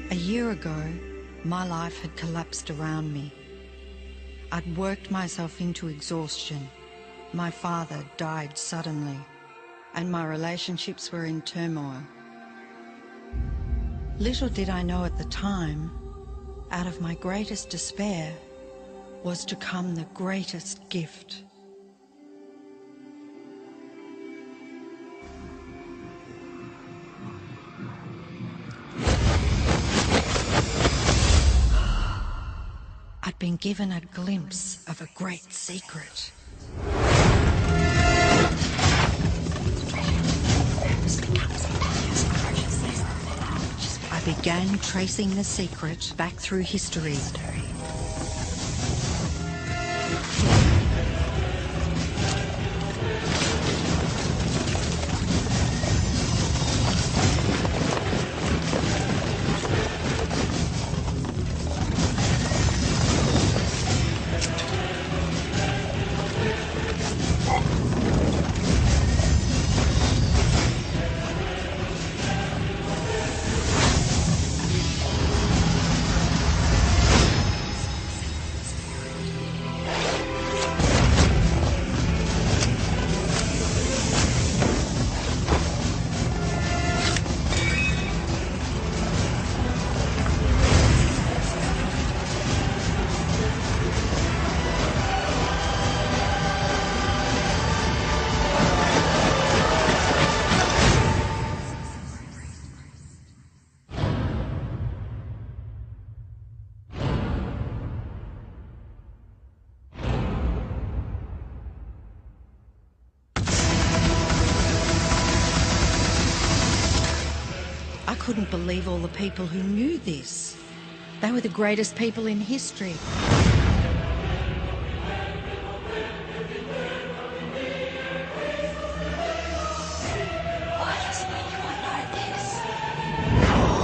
A year ago, my life had collapsed around me. I'd worked myself into exhaustion. My father died suddenly, and my relationships were in turmoil. Little did I know at the time, out of my greatest despair was to come the greatest gift. I'd been given a glimpse of a great secret. I began tracing the secret back through history. I couldn't believe all the people who knew this. They were the greatest people in history.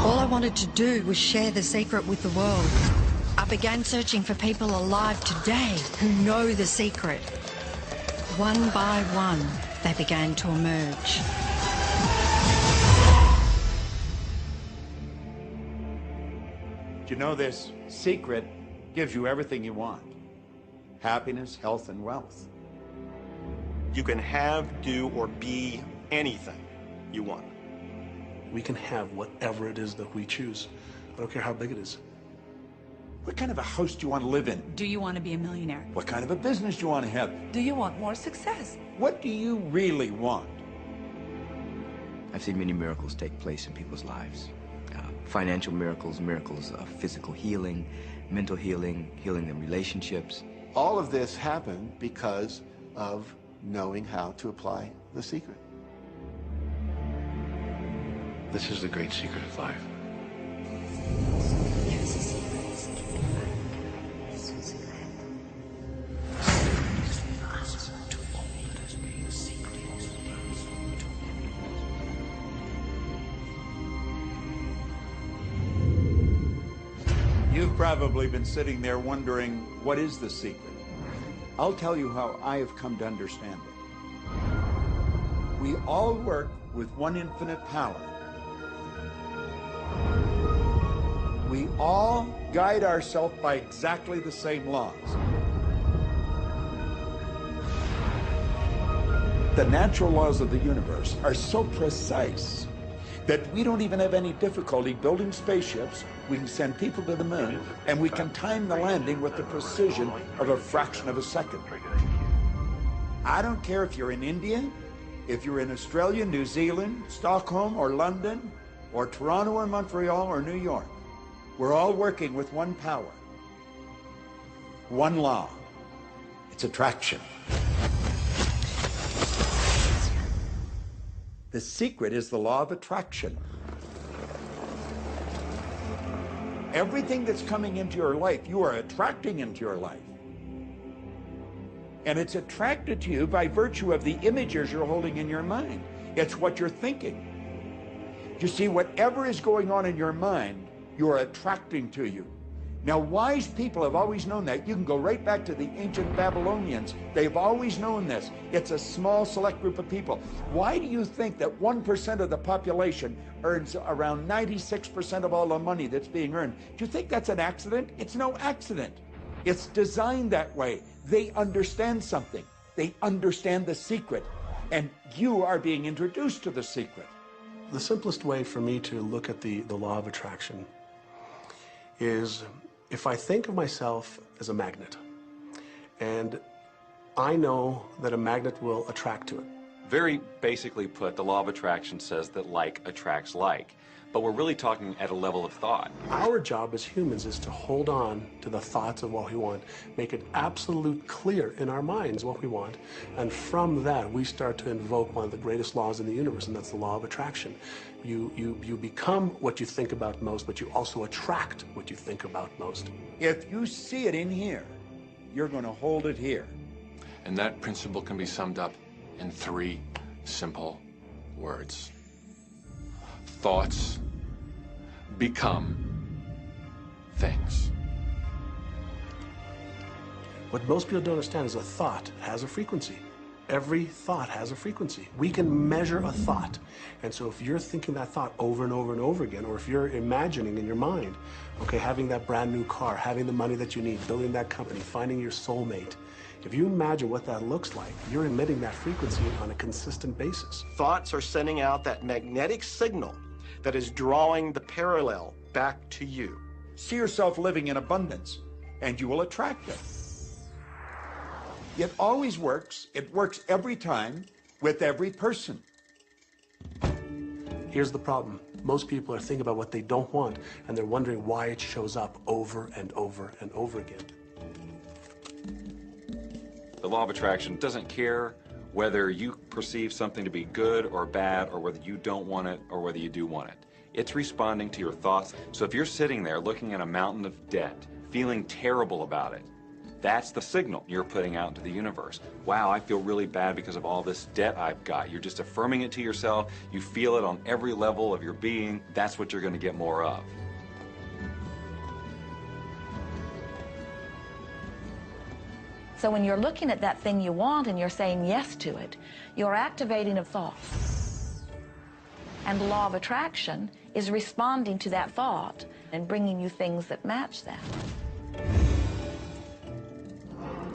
All I wanted to do was share the secret with the world. I began searching for people alive today who know the secret. One by one, they began to emerge. You know, this secret gives you everything you want. Happiness, health, and wealth. You can have, do, or be anything you want. We can have whatever it is that we choose. I don't care how big it is. What kind of a house do you want to live in? Do you want to be a millionaire? What kind of a business do you want to have? Do you want more success? What do you really want? I've seen many miracles take place in people's lives. Financial miracles, miracles of physical healing, mental healing, healing in relationships. All of this happened because of knowing how to apply the secret. This is the great secret of life. You've probably been sitting there wondering, what is the secret? I'll tell you how I have come to understand it. We all work with one infinite power. We all guide ourselves by exactly the same laws. The natural laws of the universe are so precise that we don't even have any difficulty building spaceships. We can send people to the moon, and we can time the landing with the precision of a fraction of a second. I don't care if you're in India, if you're in Australia, New Zealand, Stockholm, or London, or Toronto, or Montreal, or New York. We're all working with one power, one law. It's attraction. The secret is the law of attraction. Everything that's coming into your life, you are attracting into your life. And it's attracted to you by virtue of the images you're holding in your mind. It's what you're thinking. You see, whatever is going on in your mind, you are attracting to you. Now, wise people have always known that. You can go right back to the ancient Babylonians. They've always known this. It's a small, select group of people. Why do you think that 1% of the population earns around 96% of all the money that's being earned? Do you think that's an accident? It's no accident. It's designed that way. They understand something. They understand the secret. And you are being introduced to the secret. The simplest way for me to look at the law of attraction is if I think of myself as a magnet, and I know that a magnet will attract to it. Very basically put, the law of attraction says that like attracts like, but we're really talking at a level of thought. Our job as humans is to hold on to the thoughts of what we want, make it absolute clear in our minds what we want, and from that we start to invoke one of the greatest laws in the universe, and that's the law of attraction. You become what you think about most, but you also attract what you think about most. If you see it in here, you're going to hold it here. And that principle can be summed up in 3 simple words. Thoughts become things. What most people don't understand is a thought has a frequency. Every thought has a frequency. We can measure a thought. And so if you're thinking that thought over and over and over again, or if you're imagining in your mind, okay, having that brand new car, having the money that you need, building that company, finding your soulmate, if you imagine what that looks like, you're emitting that frequency on a consistent basis. Thoughts are sending out that magnetic signal that is drawing the parallel back to you. See yourself living in abundance, and you will attract it. It always works. It works every time with every person. Here's the problem. Most people are thinking about what they don't want, and they're wondering why it shows up over and over and over again. The law of attraction doesn't care whether you perceive something to be good or bad, or whether you don't want it or whether you do want it. It's responding to your thoughts. So if you're sitting there looking at a mountain of debt, feeling terrible about it, that's the signal you're putting out into the universe. Wow, I feel really bad because of all this debt I've got. You're just affirming it to yourself. You feel it on every level of your being. That's what you're going to get more of. So when you're looking at that thing you want and you're saying yes to it, you're activating a thought. And the law of attraction is responding to that thought and bringing you things that match that.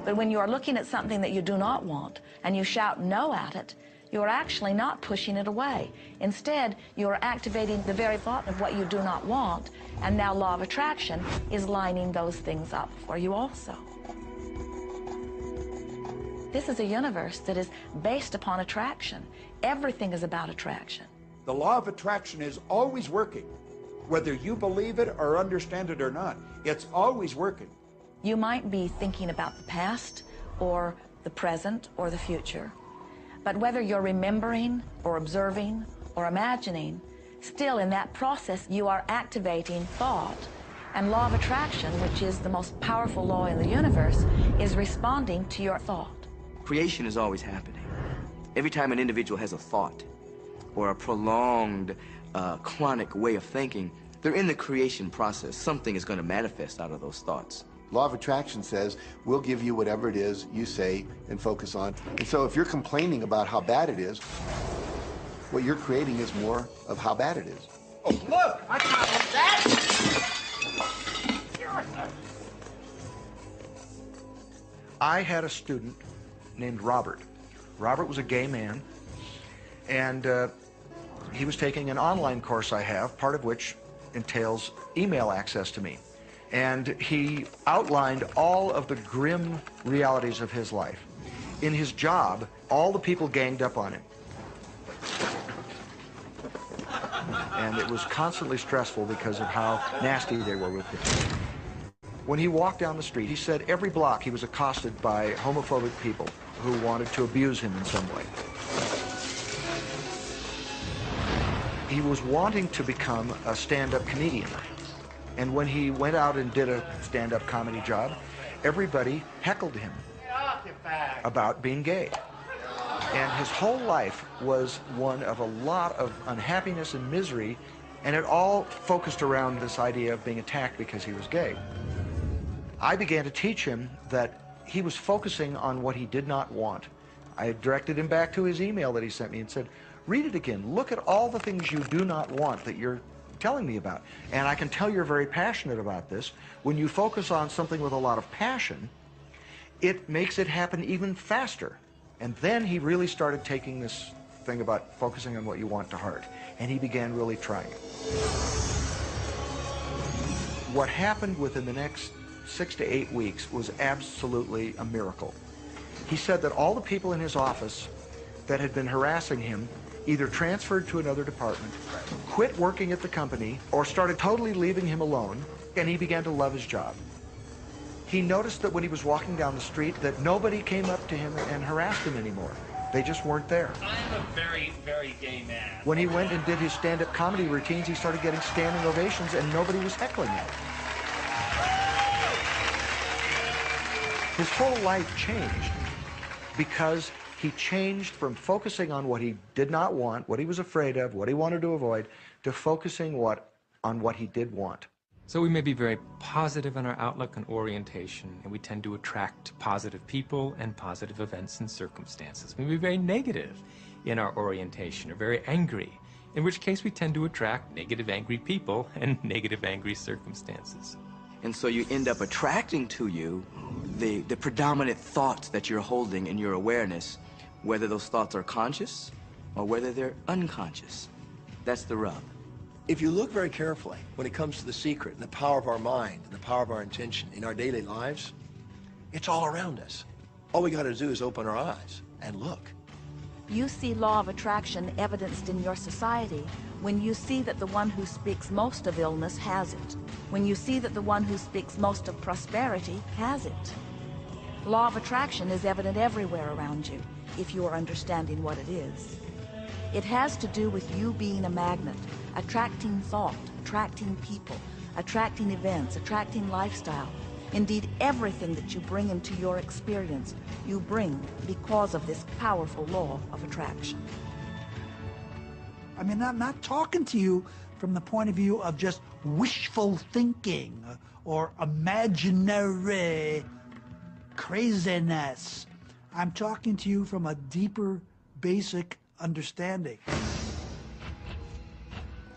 But when you're looking at something that you do not want and you shout no at it, you're actually not pushing it away. Instead, you're activating the very thought of what you do not want, and now law of attraction is lining those things up for you also. This is a universe that is based upon attraction. Everything is about attraction. The law of attraction is always working. Whether you believe it or understand it or not, it's always working. You might be thinking about the past or the present or the future, but whether you're remembering or observing or imagining, still in that process you are activating thought. And law of attraction, which is the most powerful law in the universe, is responding to your thought. Creation is always happening. Every time an individual has a thought or a prolonged, chronic way of thinking, they're in the creation process. Something is going to manifest out of those thoughts. Law of attraction says, we'll give you whatever it is you say and focus on. And so if you're complaining about how bad it is, what you're creating is more of how bad it is. Oh, look! I got that! I had a student named Robert. Robert was a gay man, and he was taking an online course I have, part of which entails email access to me. And he outlined all of the grim realities of his life. In his job, all the people ganged up on him. And it was constantly stressful because of how nasty they were with him. When he walked down the street, he said every block he was accosted by homophobic people who wanted to abuse him in some way. He was wanting to become a stand-up comedian. And when he went out and did a stand-up comedy job, everybody heckled him about being gay. And his whole life was one of a lot of unhappiness and misery, and it all focused around this idea of being attacked because he was gay. I began to teach him that he was focusing on what he did not want. I directed him back to his email that he sent me and said, read it again. Look at all the things you do not want that you're telling me about. And I can tell you're very passionate about this. When you focus on something with a lot of passion, it makes it happen even faster. And then he really started taking this thing about focusing on what you want to heart. And he began really trying it. What happened within the next 6 to 8 weeks was absolutely a miracle. He said that all the people in his office that had been harassing him either transferred to another department, quit working at the company, or started totally leaving him alone, and he began to love his job. He noticed that when he was walking down the street that nobody came up to him and harassed him anymore. They just weren't there. I'm a very, very gay man. When he went and did his stand-up comedy routines, he started getting standing ovations and nobody was heckling him. His whole life changed because he changed from focusing on what he did not want, what he was afraid of, what he wanted to avoid, to focusing on what he did want. So we may be very positive in our outlook and orientation, and we tend to attract positive people and positive events and circumstances. We may be very negative in our orientation, or very angry, in which case we tend to attract negative, angry people and negative, angry circumstances. And so you end up attracting to you the predominant thoughts that you're holding in your awareness, whether those thoughts are conscious or whether they're unconscious. That's the rub. If you look very carefully when it comes to the secret and the power of our mind and the power of our intention in our daily lives, it's all around us. All we got to do is open our eyes and look. You see law of attraction evidenced in your society when you see that the one who speaks most of illness has it. When you see that the one who speaks most of prosperity has it. Law of attraction is evident everywhere around you, if you are understanding what it is. It has to do with you being a magnet, attracting thought, attracting people, attracting events, attracting lifestyle. Indeed, everything that you bring into your experience, you bring because of this powerful law of attraction. I mean, I'm not talking to you from the point of view of just wishful thinking or imaginary craziness. I'm talking to you from a deeper, basic understanding.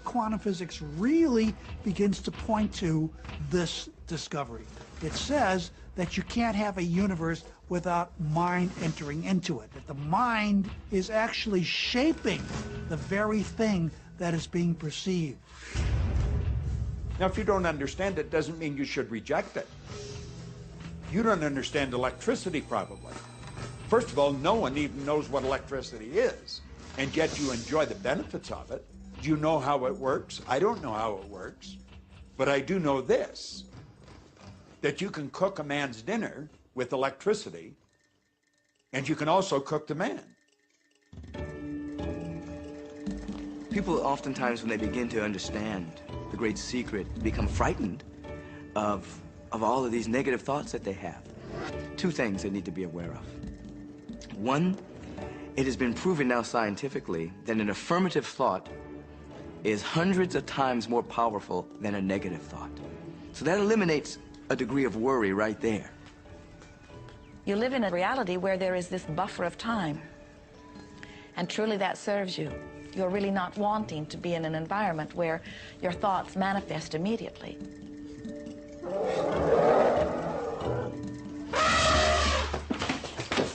Quantum physics really begins to point to this discovery. It says that you can't have a universe without mind entering into it, that the mind is actually shaping the very thing that is being perceived. Now, if you don't understand it, doesn't mean you should reject it. You don't understand electricity, probably. First of all, no one even knows what electricity is, and yet you enjoy the benefits of it. Do you know how it works? I don't know how it works, but I do know this, that you can cook a man's dinner with electricity, and you can also cook the man. People oftentimes, when they begin to understand the great secret, become frightened of all of these negative thoughts that they have. Two things they need to be aware of. One, it has been proven now scientifically that an affirmative thought is hundreds of times more powerful than a negative thought. So that eliminates a degree of worry right there. You live in a reality where there is this buffer of time, and truly that serves you. You're really not wanting to be in an environment where your thoughts manifest immediately.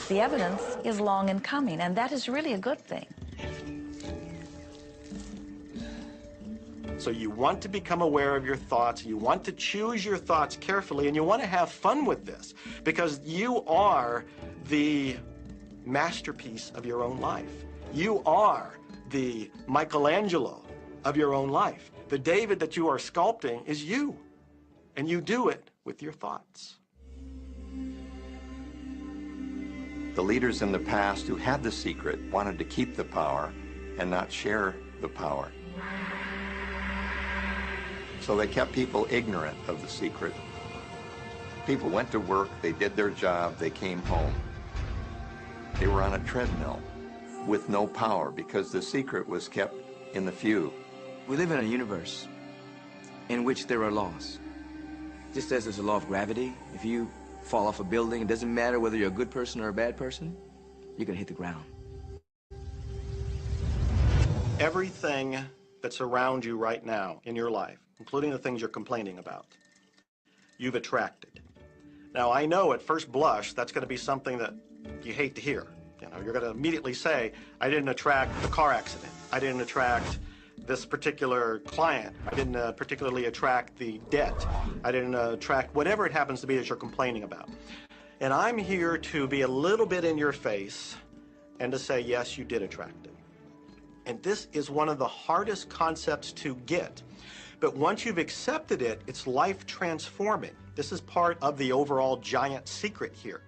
The evidence is long in coming, and that is really a good thing. So you want to become aware of your thoughts, you want to choose your thoughts carefully, and you want to have fun with this, because you are the masterpiece of your own life. You are the Michelangelo of your own life. The David that you are sculpting is you, and you do it with your thoughts. The leaders in the past who had the secret wanted to keep the power and not share the power. So they kept people ignorant of the secret. People went to work, they did their job, they came home. They were on a treadmill with no power because the secret was kept in the few. We live in a universe in which there are laws. Just as there's a law of gravity, if you fall off a building, it doesn't matter whether you're a good person or a bad person, you're gonna hit the ground. Everything that's around you right now in your life, including the things you're complaining about, you've attracted. Now, I know at first blush that's going to be something that you hate to hear. You know, you're going to immediately say, I didn't attract the car accident. I didn't attract this particular client. I didn't particularly attract the debt. I didn't attract whatever it happens to be that you're complaining about. And I'm here to be a little bit in your face and to say, yes, you did attract it. And this is one of the hardest concepts to get. But once you've accepted it, it's life transforming. This is part of the overall giant secret here.